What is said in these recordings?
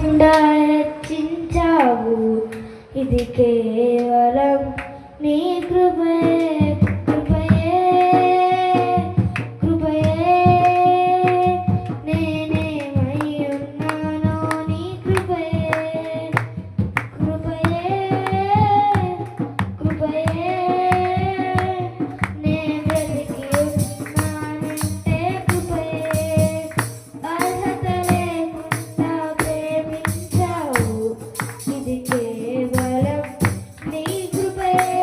గుండా హెచ్చించావు. ఇది కేవలం నీ కృపయే, కృపయే, కృపయే. నేనేమై ఉన్నానో నీ కృపయే, కృపయే, కృపయే. నే బ్రతికి ఉన్నానంటే కృపయే. అర్హత లేకుండా ప్రేమించావు. ఇది కేవలం నీ కృపయే.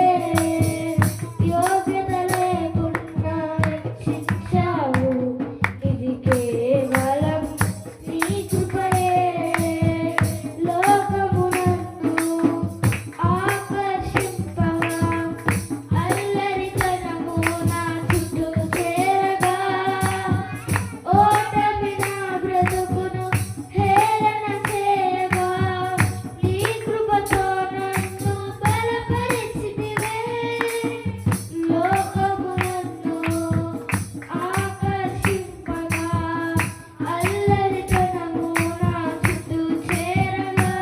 యోగ్యత లేకుండా రక్షించావు. ఇది కేవలం నీ కృపయే. లోకమునందు ఆకర్షింపగా అల్లరితనము నా చుట్టూ చేరగా, ఓటమి నా బ్రతుకును హేళన చేయగా, నీ కృపతో నన్ను బలపరిచితివే. లోకమునందు ఆకర్షింపగా అల్లరితనము నా చుట్టూ చేరగా,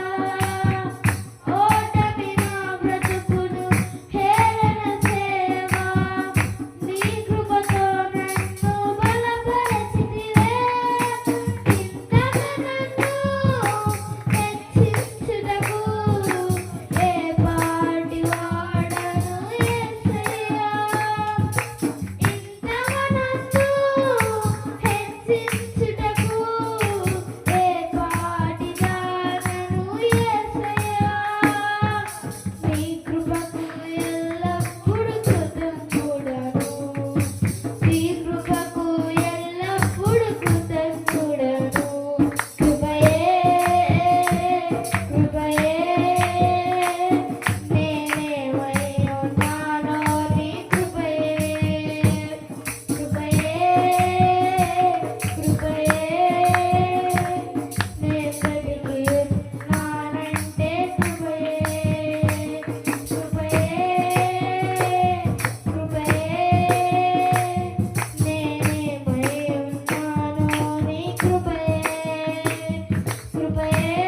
ఓటమి నా బ్రతుకును హేళన చేయగా, నీ కృపతో నన్ను బలపరిచితివే. ఇంతగా నన్ను హెచ్చించుటకు ఏ పాటి వాడను యేసయ్యా. ఇంతగా నన్ను హెచ్చించుటకు ఏ పాటి దానను యేసయ్యా. నీ కృపకు ఎల్లప్పుడూ కృతజ్ఞుడను. నీ కృపకు ఎల్లప్పుడూ కృతజ్ఞుడను. కృపయే, కృపయే. నేనేమై ఉన్నానో నీ కృపయే, కృపయే, కృపయే. నే బ్రతికి ఉన్నానంటే కృపయే, కృపయే, కృపయే. నేనేమై ఉన్నానో నీ కృపయే, కృపయే.